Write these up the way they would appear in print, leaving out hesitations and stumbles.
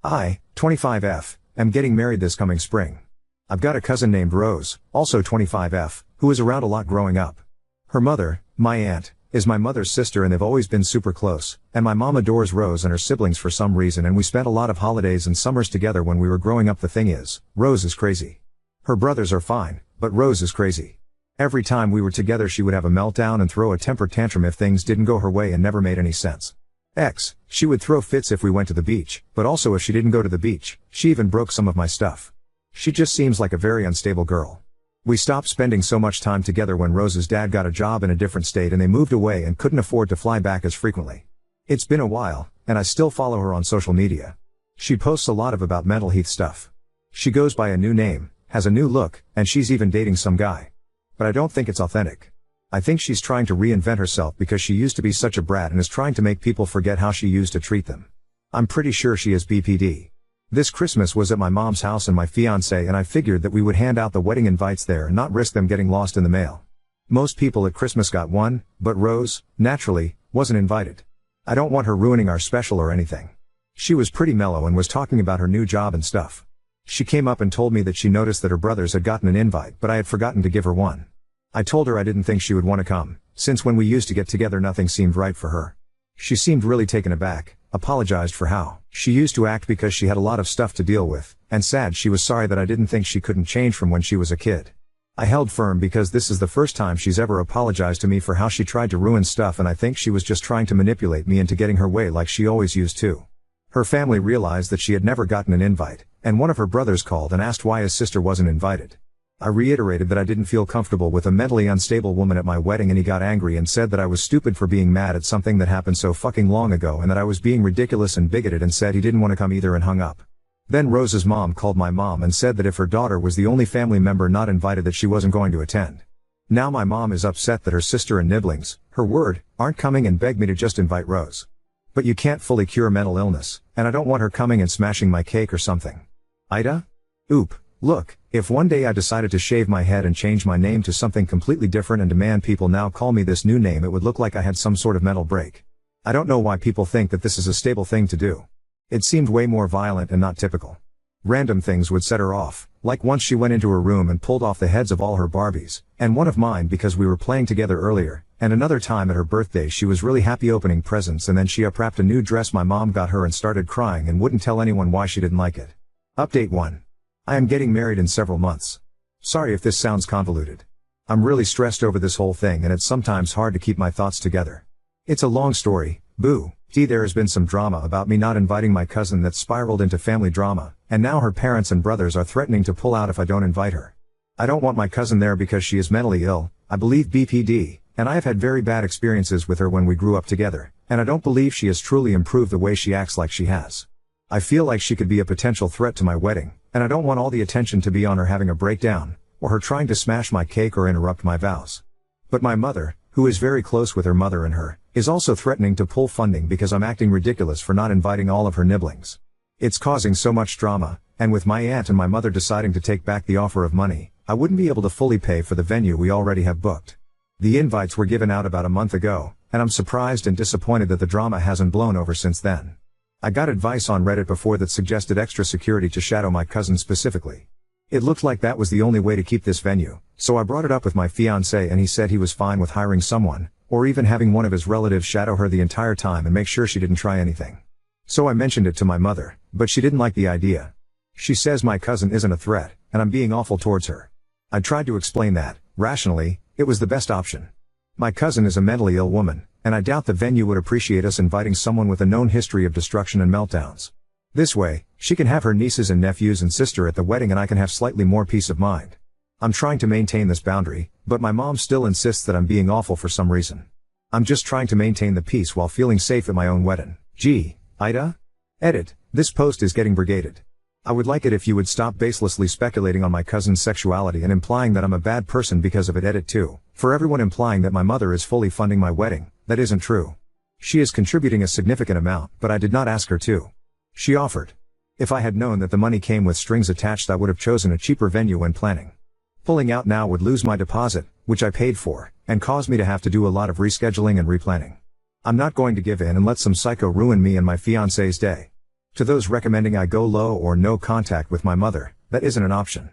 I, 25F, am getting married this coming spring. I've got a cousin named Rose, also 25F, who is around a lot growing up. Her mother, my aunt, is my mother's sister and they've always been super close, and my mom adores Rose and her siblings for some reason and we spent a lot of holidays and summers together when we were growing up. The thing is, Rose is crazy. Her brothers are fine, but Rose is crazy. Every time we were together she would have a meltdown and throw a temper tantrum if things didn't go her way and never made any sense. She would throw fits if we went to the beach, but also if she didn't go to the beach. She even broke some of my stuff. She just seems like a very unstable girl. We stopped spending so much time together when Rose's dad got a job in a different state and they moved away and couldn't afford to fly back as frequently. It's been a while, and I still follow her on social media. She posts a lot about mental health stuff. She goes by a new name, has a new look, and she's even dating some guy. But I don't think it's authentic. I think she's trying to reinvent herself because she used to be such a brat and is trying to make people forget how she used to treat them. I'm pretty sure she is BPD. This Christmas was at my mom's house and my fiancé and I figured that we would hand out the wedding invites there and not risk them getting lost in the mail. Most people at Christmas got one, but Rose, naturally, wasn't invited. I don't want her ruining our special or anything. She was pretty mellow and was talking about her new job and stuff. She came up and told me that she noticed that her brothers had gotten an invite but I had forgotten to give her one. I told her I didn't think she would want to come, since when we used to get together nothing seemed right for her. She seemed really taken aback, apologized for how she used to act because she had a lot of stuff to deal with, and said she was sorry that I didn't think she couldn't change from when she was a kid. I held firm because this is the first time she's ever apologized to me for how she tried to ruin stuff and I think she was just trying to manipulate me into getting her way like she always used to. Her family realized that she had never gotten an invite, and one of her brothers called and asked why his sister wasn't invited. I reiterated that I didn't feel comfortable with a mentally unstable woman at my wedding and he got angry and said that I was stupid for being mad at something that happened so fucking long ago and that I was being ridiculous and bigoted and said he didn't want to come either and hung up. Then Rose's mom called my mom and said that if her daughter was the only family member not invited that she wasn't going to attend. Now my mom is upset that her sister and nibblings, her word, aren't coming and begged me to just invite Rose. But you can't fully cure mental illness, and I don't want her coming and smashing my cake or something. Ida? Oop. Look, if one day I decided to shave my head and change my name to something completely different and demand people now call me this new name, it would look like I had some sort of mental break. I don't know why people think that this is a stable thing to do. It seemed way more violent and not typical. Random things would set her off, like once she went into her room and pulled off the heads of all her Barbies, and one of mine because we were playing together earlier, and another time at her birthday she was really happy opening presents and then she unwrapped a new dress my mom got her and started crying and wouldn't tell anyone why she didn't like it. Update 1. I am getting married in several months. Sorry if this sounds convoluted. I'm really stressed over this whole thing and it's sometimes hard to keep my thoughts together. It's a long story, boo. There has been some drama about me not inviting my cousin that spiraled into family drama, and now her parents and brothers are threatening to pull out if I don't invite her. I don't want my cousin there because she is mentally ill, I believe BPD, and I have had very bad experiences with her when we grew up together, and I don't believe she has truly improved the way she acts like she has. I feel like she could be a potential threat to my wedding, and I don't want all the attention to be on her having a breakdown, or her trying to smash my cake or interrupt my vows. But my mother, who is very close with her mother and her, is also threatening to pull funding because I'm acting ridiculous for not inviting all of her nibblings. It's causing so much drama, and with my aunt and my mother deciding to take back the offer of money, I wouldn't be able to fully pay for the venue we already have booked. The invites were given out about a month ago, and I'm surprised and disappointed that the drama hasn't blown over since then. I got advice on Reddit before that suggested extra security to shadow my cousin specifically. It looked like that was the only way to keep this venue, so I brought it up with my fiancé and he said he was fine with hiring someone, or even having one of his relatives shadow her the entire time and make sure she didn't try anything. So I mentioned it to my mother, but she didn't like the idea. She says my cousin isn't a threat, and I'm being awful towards her. I tried to explain that, rationally, it was the best option. My cousin is a mentally ill woman, and I doubt the venue would appreciate us inviting someone with a known history of destruction and meltdowns. This way, she can have her nieces and nephews and sister at the wedding and I can have slightly more peace of mind. I'm trying to maintain this boundary, but my mom still insists that I'm being awful for some reason. I'm just trying to maintain the peace while feeling safe at my own wedding. Gee, Ida? Edit, this post is getting brigaded. I would like it if you would stop baselessly speculating on my cousin's sexuality and implying that I'm a bad person because of it. Edit 2, for everyone implying that my mother is fully funding my wedding, that isn't true. She is contributing a significant amount, but I did not ask her to. She offered. If I had known that the money came with strings attached I would have chosen a cheaper venue when planning. Pulling out now would lose my deposit, which I paid for, and cause me to have to do a lot of rescheduling and replanning. I'm not going to give in and let some psycho ruin me and my fiancé's day. To those recommending I go low or no contact with my mother, that isn't an option.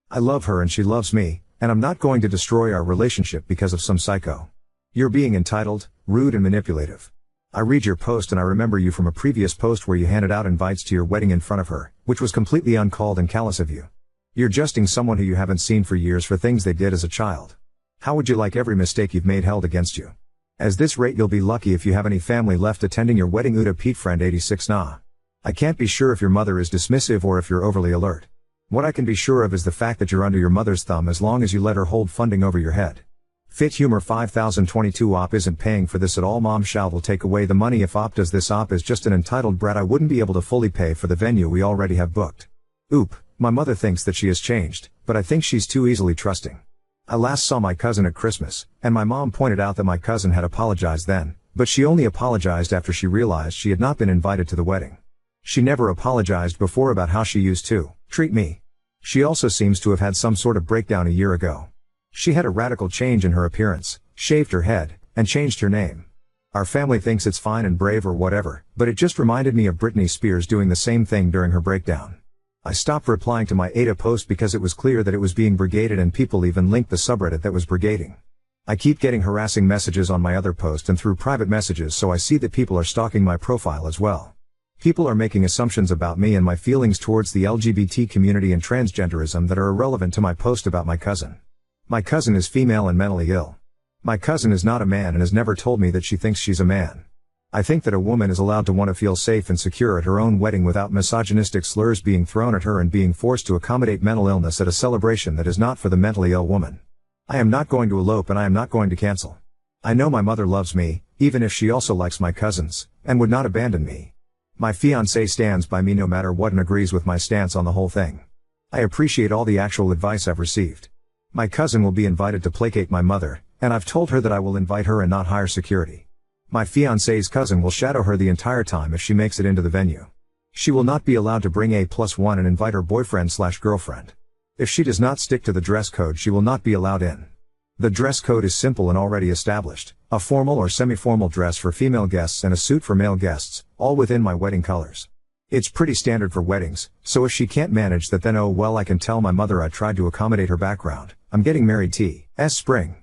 I love her and she loves me, and I'm not going to destroy our relationship because of some psycho. You're being entitled, rude and manipulative. I read your post and I remember you from a previous post where you handed out invites to your wedding in front of her, which was completely uncalled and callous of you. You're justing someone who you haven't seen for years for things they did as a child. How would you like every mistake you've made held against you? As this rate you'll be lucky if you have any family left attending your wedding. Uda Pete Friend 86 Nah. I can't be sure if your mother is dismissive or if you're overly alert. What I can be sure of is the fact that you're under your mother's thumb as long as you let her hold funding over your head. Fit Humor 5022 Op isn't paying for this at all. Mom Shal will take away the money if Op does this. Op is just an entitled brat. I wouldn't be able to fully pay for the venue we already have booked. Oop, my mother thinks that she has changed, but I think she's too easily trusting. I last saw my cousin at Christmas, and my mom pointed out that my cousin had apologized then, but she only apologized after she realized she had not been invited to the wedding. She never apologized before about how she used to treat me. She also seems to have had some sort of breakdown a year ago. She had a radical change in her appearance, shaved her head, and changed her name. Our family thinks it's fine and brave or whatever, but it just reminded me of Britney Spears doing the same thing during her breakdown. I stopped replying to my Ada post because it was clear that it was being brigaded and people even linked the subreddit that was brigading. I keep getting harassing messages on my other post and through private messages, so I see that people are stalking my profile as well. People are making assumptions about me and my feelings towards the LGBT community and transgenderism that are irrelevant to my post about my cousin. My cousin is female and mentally ill. My cousin is not a man and has never told me that she thinks she's a man. I think that a woman is allowed to want to feel safe and secure at her own wedding without misogynistic slurs being thrown at her and being forced to accommodate mental illness at a celebration that is not for the mentally ill woman. I am not going to elope and I am not going to cancel. I know my mother loves me, even if she also likes my cousins, and would not abandon me. My fiancé stands by me no matter what and agrees with my stance on the whole thing. I appreciate all the actual advice I've received. My cousin will be invited to placate my mother, and I've told her that I will invite her and not hire security. My fiancé's cousin will shadow her the entire time if she makes it into the venue. She will not be allowed to bring A+1 and invite her boyfriend/girlfriend. If she does not stick to the dress code, she will not be allowed in. The dress code is simple and already established, a formal or semi-formal dress for female guests and a suit for male guests, all within my wedding colors. It's pretty standard for weddings, so if she can't manage that, then oh well, I can tell my mother I tried to accommodate her background. I'm getting married T.S. spring.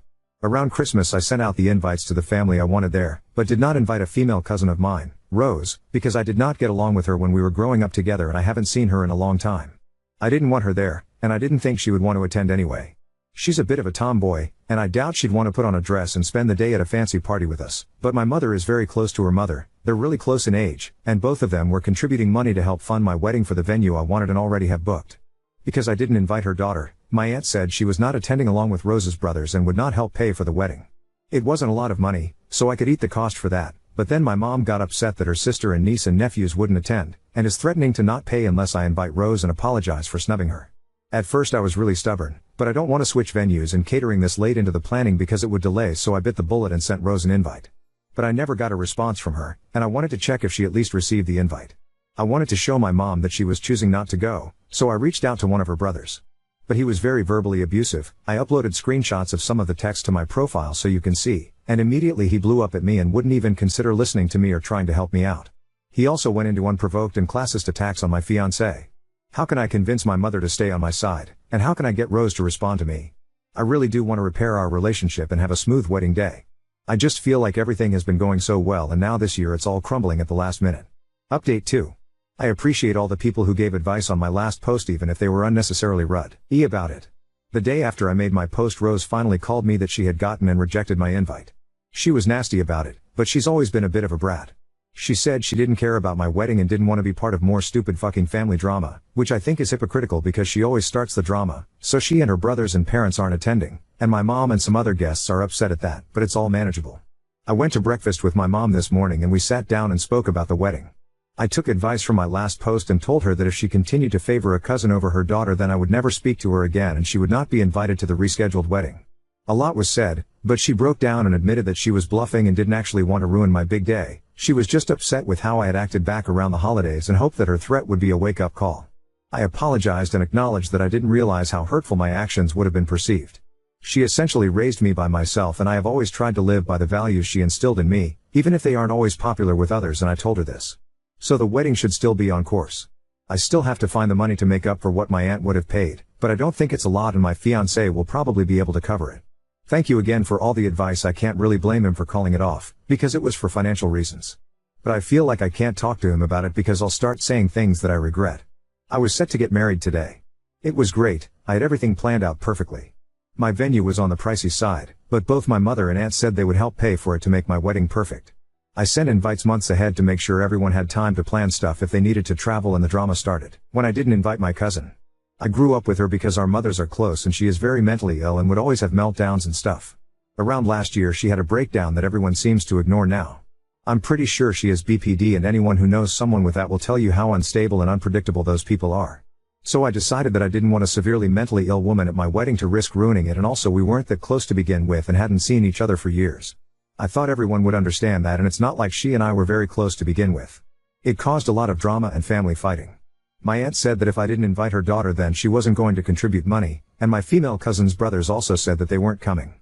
Around Christmas I sent out the invites to the family I wanted there, but did not invite a female cousin of mine, Rose, because I did not get along with her when we were growing up together and I haven't seen her in a long time. I didn't want her there, and I didn't think she would want to attend anyway. She's a bit of a tomboy, and I doubt she'd want to put on a dress and spend the day at a fancy party with us, but my mother is very close to her mother, they're really close in age, and both of them were contributing money to help fund my wedding for the venue I wanted and already have booked. Because I didn't invite her daughter, my aunt said she was not attending along with Rose's brothers and would not help pay for the wedding. It wasn't a lot of money, so I could eat the cost for that, but then my mom got upset that her sister and niece and nephews wouldn't attend, and is threatening to not pay unless I invite Rose and apologize for snubbing her. At first I was really stubborn, but I don't want to switch venues and catering this late into the planning because it would delay, so I bit the bullet and sent Rose an invite. But I never got a response from her, and I wanted to check if she at least received the invite. I wanted to show my mom that she was choosing not to go, so I reached out to one of her brothers. But he was very verbally abusive. I uploaded screenshots of some of the text to my profile so you can see, and immediately he blew up at me and wouldn't even consider listening to me or trying to help me out. He also went into unprovoked and classist attacks on my fiancé. How can I convince my mother to stay on my side, and how can I get Rose to respond to me? I really do want to repair our relationship and have a smooth wedding day. I just feel like everything has been going so well and now this year it's all crumbling at the last minute. Update 2. I appreciate all the people who gave advice on my last post even if they were unnecessarily rude about it. The day after I made my post, Rose finally called me that she had gotten and rejected my invite. She was nasty about it, but she's always been a bit of a brat. She said she didn't care about my wedding and didn't want to be part of more stupid fucking family drama, which I think is hypocritical because she always starts the drama, so she and her brothers and parents aren't attending, and my mom and some other guests are upset at that, but it's all manageable. I went to breakfast with my mom this morning and we sat down and spoke about the wedding. I took advice from my last post and told her that if she continued to favor a cousin over her daughter then I would never speak to her again and she would not be invited to the rescheduled wedding. A lot was said, but she broke down and admitted that she was bluffing and didn't actually want to ruin my big day. She was just upset with how I had acted back around the holidays and hoped that her threat would be a wake-up call. I apologized and acknowledged that I didn't realize how hurtful my actions would have been perceived. She essentially raised me by myself and I have always tried to live by the values she instilled in me, even if they aren't always popular with others, and I told her this. So the wedding should still be on course. I still have to find the money to make up for what my aunt would have paid, but I don't think it's a lot and my fiancé will probably be able to cover it. Thank you again for all the advice. I can't really blame him for calling it off, because it was for financial reasons. But I feel like I can't talk to him about it because I'll start saying things that I regret. I was set to get married today. It was great, I had everything planned out perfectly. My venue was on the pricey side, but both my mother and aunt said they would help pay for it to make my wedding perfect. I sent invites months ahead to make sure everyone had time to plan stuff if they needed to travel and the drama started when I didn't invite my cousin. I grew up with her because our mothers are close and she is very mentally ill and would always have meltdowns and stuff. Around last year she had a breakdown that everyone seems to ignore now. I'm pretty sure she has BPD and anyone who knows someone with that will tell you how unstable and unpredictable those people are. So I decided that I didn't want a severely mentally ill woman at my wedding to risk ruining it, and also we weren't that close to begin with and hadn't seen each other for years. I thought everyone would understand that, and it's not like she and I were very close to begin with. It caused a lot of drama and family fighting. My aunt said that if I didn't invite her daughter then she wasn't going to contribute money, and my female cousin's brothers also said that they weren't coming.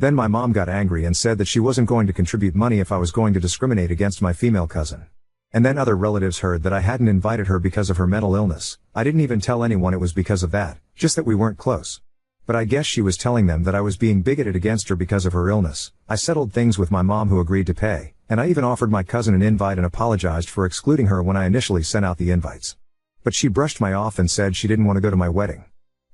Then my mom got angry and said that she wasn't going to contribute money if I was going to discriminate against my female cousin. And then other relatives heard that I hadn't invited her because of her mental illness. I didn't even tell anyone it was because of that, just that we weren't close. But I guess she was telling them that I was being bigoted against her because of her illness. I settled things with my mom who agreed to pay, and I even offered my cousin an invite and apologized for excluding her when I initially sent out the invites. But she brushed me off and said she didn't want to go to my wedding.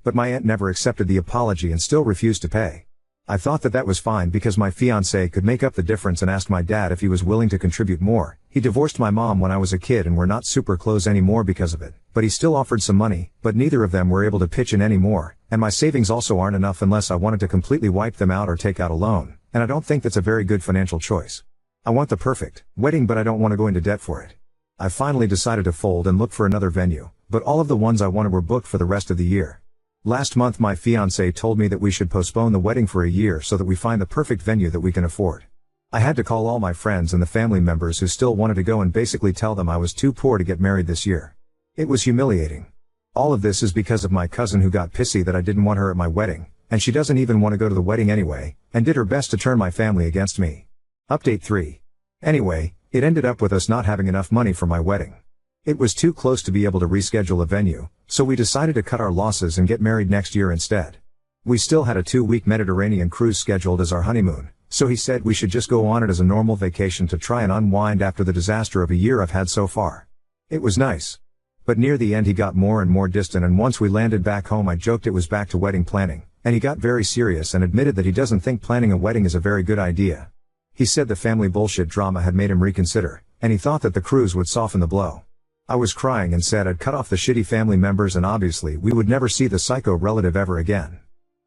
But my aunt never accepted the apology and still refused to pay. I thought that was fine because my fiancé could make up the difference and asked my dad if he was willing to contribute more. He divorced my mom when I was a kid and we're not super close anymore because of it, but he still offered some money, but neither of them were able to pitch in anymore, and my savings also aren't enough unless I wanted to completely wipe them out or take out a loan, and I don't think that's a very good financial choice. I want the perfect wedding, but I don't want to go into debt for it. I finally decided to fold and look for another venue, but all of the ones I wanted were booked for the rest of the year. Last month my fiancé told me that we should postpone the wedding for a year so that we find the perfect venue that we can afford. I had to call all my friends and the family members who still wanted to go and basically tell them I was too poor to get married this year. It was humiliating. All of this is because of my cousin who got pissy that I didn't want her at my wedding, and she doesn't even want to go to the wedding anyway, and did her best to turn my family against me. Update 3. Anyway, it ended up with us not having enough money for my wedding. It was too close to be able to reschedule a venue, so we decided to cut our losses and get married next year instead. We still had a 2-week Mediterranean cruise scheduled as our honeymoon, so he said we should just go on it as a normal vacation to try and unwind after the disaster of a year I've had so far. It was nice. But near the end he got more and more distant, and once we landed back home I joked it was back to wedding planning, and he got very serious and admitted that he doesn't think planning a wedding is a very good idea. He said the family bullshit drama had made him reconsider, and he thought that the cruise would soften the blow. I was crying and said I'd cut off the shitty family members and obviously we would never see the psycho relative ever again.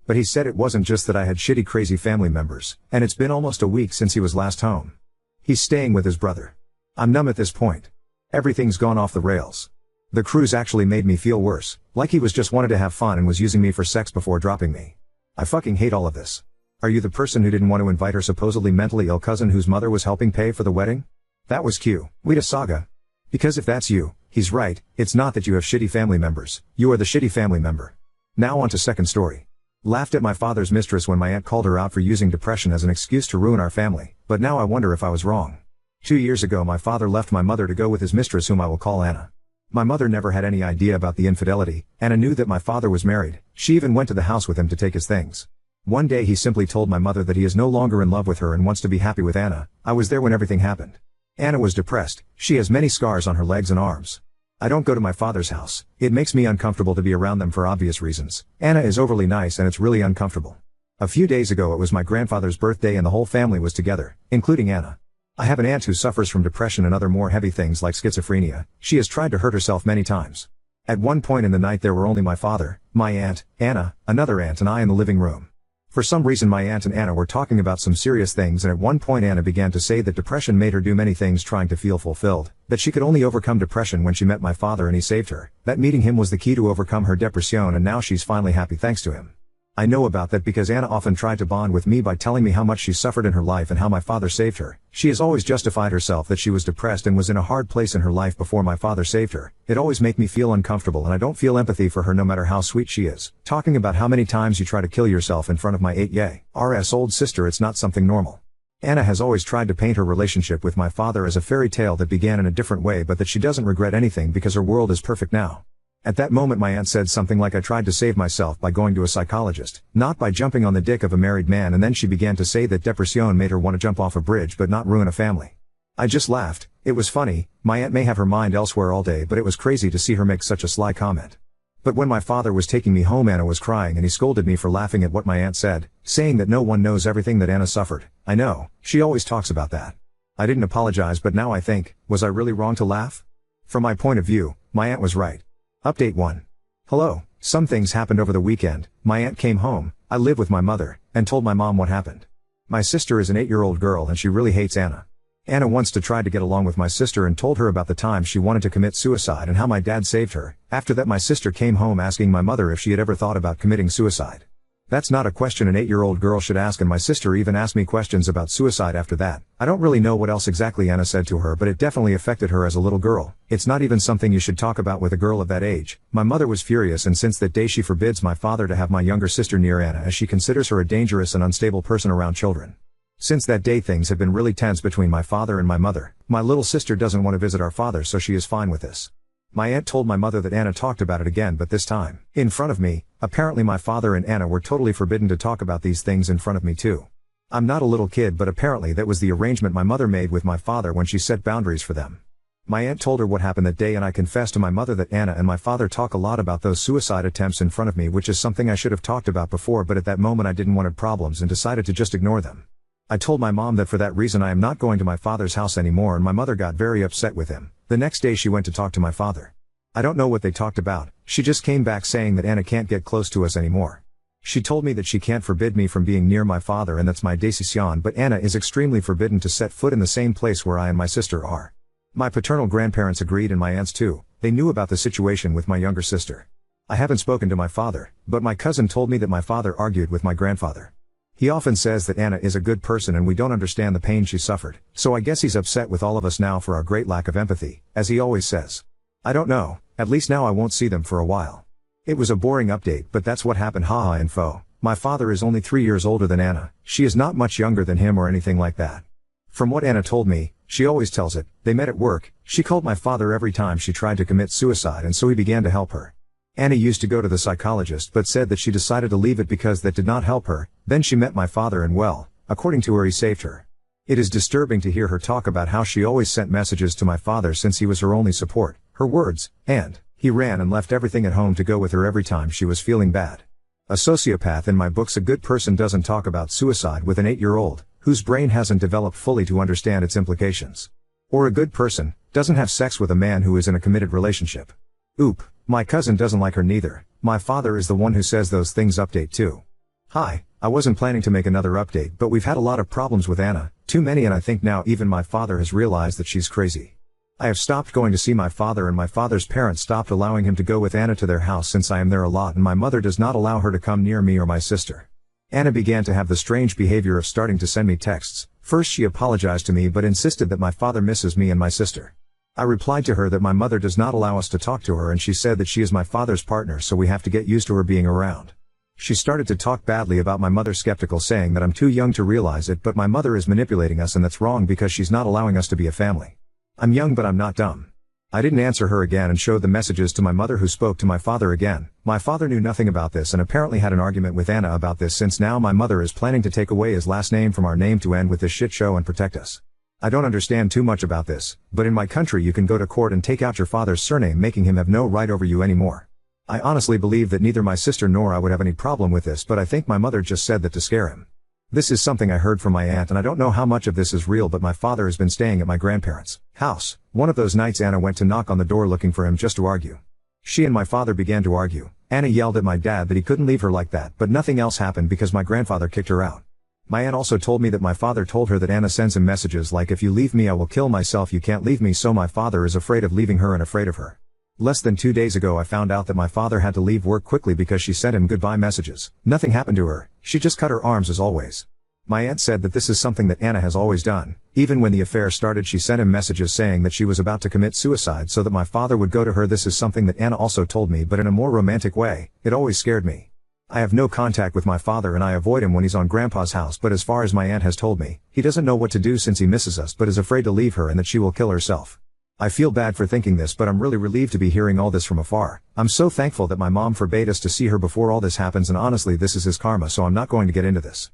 But he said it wasn't just that I had shitty crazy family members, and it's been almost a week since he was last home. He's staying with his brother. I'm numb at this point. Everything's gone off the rails. The cruise actually made me feel worse, like he was just wanted to have fun and was using me for sex before dropping me. I fucking hate all of this. Are you the person who didn't want to invite her supposedly mentally ill cousin whose mother was helping pay for the wedding? That was cute. We'd a saga. Because if that's you, he's right, it's not that you have shitty family members, you are the shitty family member. Now on to second story. Laughed at my father's mistress when my aunt called her out for using depression as an excuse to ruin our family, but now I wonder if I was wrong. 2 years ago my father left my mother to go with his mistress whom I will call Anna. My mother never had any idea about the infidelity. Anna knew that my father was married, she even went to the house with him to take his things. One day he simply told my mother that he is no longer in love with her and wants to be happy with Anna. I was there when everything happened. Anna was depressed, she has many scars on her legs and arms. I don't go to my father's house, it makes me uncomfortable to be around them for obvious reasons. Anna is overly nice and it's really uncomfortable. A few days ago it was my grandfather's birthday and the whole family was together, including Anna. I have an aunt who suffers from depression and other more heavy things like schizophrenia. She has tried to hurt herself many times. At one point in the night there were only my father, my aunt, Anna, another aunt and I in the living room. For some reason my aunt and Anna were talking about some serious things, and at one point Anna began to say that depression made her do many things trying to feel fulfilled, that she could only overcome depression when she met my father and he saved her, that meeting him was the key to overcome her depression, and now she's finally happy thanks to him. I know about that because Anna often tried to bond with me by telling me how much she suffered in her life and how my father saved her. She has always justified herself that she was depressed and was in a hard place in her life before my father saved her. It always makes me feel uncomfortable and I don't feel empathy for her no matter how sweet she is. Talking about how many times you try to kill yourself in front of my 8-year-old sister, it's not something normal. Anna has always tried to paint her relationship with my father as a fairy tale that began in a different way, but that she doesn't regret anything because her world is perfect now. At that moment my aunt said something like, I tried to save myself by going to a psychologist, not by jumping on the dick of a married man, and then she began to say that depression made her want to jump off a bridge but not ruin a family. I just laughed. It was funny. My aunt may have her mind elsewhere all day, but it was crazy to see her make such a sly comment. But when my father was taking me home, Anna was crying and he scolded me for laughing at what my aunt said, saying that no one knows everything that Anna suffered. I know, she always talks about that. I didn't apologize, but now I think, was I really wrong to laugh? From my point of view, my aunt was right. Update 1. Hello, some things happened over the weekend. My aunt came home, I live with my mother, and told my mom what happened. My sister is an 8-year-old girl and she really hates Anna. Anna wants to try to get along with my sister and told her about the time she wanted to commit suicide and how my dad saved her. After that my sister came home asking my mother if she had ever thought about committing suicide. That's not a question an 8-year-old girl should ask, and my sister even asked me questions about suicide after that. I don't really know what else exactly Anna said to her, but it definitely affected her as a little girl. It's not even something you should talk about with a girl of that age. My mother was furious, and since that day she forbids my father to have my younger sister near Anna as she considers her a dangerous and unstable person around children. Since that day things have been really tense between my father and my mother. My little sister doesn't want to visit our father, so she is fine with this. My aunt told my mother that Anna talked about it again, but this time in front of me. Apparently my father and Anna were totally forbidden to talk about these things in front of me too. I'm not a little kid, but apparently that was the arrangement my mother made with my father when she set boundaries for them. My aunt told her what happened that day, and I confessed to my mother that Anna and my father talk a lot about those suicide attempts in front of me, which is something I should have talked about before, but at that moment I didn't want problems and decided to just ignore them. I told my mom that for that reason I am not going to my father's house anymore, and my mother got very upset with him. The next day she went to talk to my father. I don't know what they talked about. She just came back saying that Anna can't get close to us anymore. She told me that she can't forbid me from being near my father, and that's my decision, but Anna is extremely forbidden to set foot in the same place where I and my sister are. My paternal grandparents agreed, and my aunts too. They knew about the situation with my younger sister. I haven't spoken to my father, but my cousin told me that my father argued with my grandfather. He often says that Anna is a good person and we don't understand the pain she suffered, so I guess he's upset with all of us now for our great lack of empathy, as he always says. I don't know, at least now I won't see them for a while. It was a boring update, but that's what happened. Haha info. My father is only 3 years older than Anna. She is not much younger than him or anything like that. From what Anna told me, she always tells it, they met at work. She called my father every time she tried to commit suicide, and so he began to help her. Anna used to go to the psychologist but said that she decided to leave it because that did not help her. Then she met my father and well, according to her, he saved her. It is disturbing to hear her talk about how she always sent messages to my father since he was her only support. Her words, and he ran and left everything at home to go with her every time she was feeling bad. A sociopath in my books. A good person doesn't talk about suicide with an 8-year-old, whose brain hasn't developed fully to understand its implications. Or a good person doesn't have sex with a man who is in a committed relationship. Oop, my cousin doesn't like her neither. My father is the one who says those things. Update 2. Hi, I wasn't planning to make another update, but we've had a lot of problems with Anna, too many, and I think now even my father has realized that she's crazy. I have stopped going to see my father, and my father's parents stopped allowing him to go with Anna to their house since I am there a lot, and my mother does not allow her to come near me or my sister. Anna began to have the strange behavior of starting to send me texts. First she apologized to me but insisted that my father misses me and my sister. I replied to her that my mother does not allow us to talk to her, and she said that she is my father's partner, so we have to get used to her being around. She started to talk badly about my mother, skeptical, saying that I'm too young to realize it, but my mother is manipulating us and that's wrong because she's not allowing us to be a family. I'm young but I'm not dumb. I didn't answer her again and showed the messages to my mother, who spoke to my father again. My father knew nothing about this and apparently had an argument with Anna about this, since now my mother is planning to take away his last name from our name to end with this shit show and protect us. I don't understand too much about this, but in my country you can go to court and take out your father's surname, making him have no right over you anymore. I honestly believe that neither my sister nor I would have any problem with this, but I think my mother just said that to scare him. This is something I heard from my aunt, and I don't know how much of this is real, but my father has been staying at my grandparents' house. One of those nights Anna went to knock on the door looking for him just to argue. She and my father began to argue. Anna yelled at my dad that he couldn't leave her like that, but nothing else happened because my grandfather kicked her out. My aunt also told me that my father told her that Anna sends him messages like, if you leave me I will kill myself, you can't leave me, so my father is afraid of leaving her and afraid of her. Less than 2 days ago I found out that my father had to leave work quickly because she sent him goodbye messages. Nothing happened to her, she just cut her arms as always. My aunt said that this is something that Anna has always done. Even when the affair started she sent him messages saying that she was about to commit suicide so that my father would go to her. This is something that Anna also told me, but in a more romantic way. It always scared me. I have no contact with my father and I avoid him when he's on grandpa's house, but as far as my aunt has told me, he doesn't know what to do since he misses us but is afraid to leave her and that she will kill herself. I feel bad for thinking this, but I'm really relieved to be hearing all this from afar. I'm so thankful that my mom forbade us to see her before all this happens, and honestly this is his karma, so I'm not going to get into this.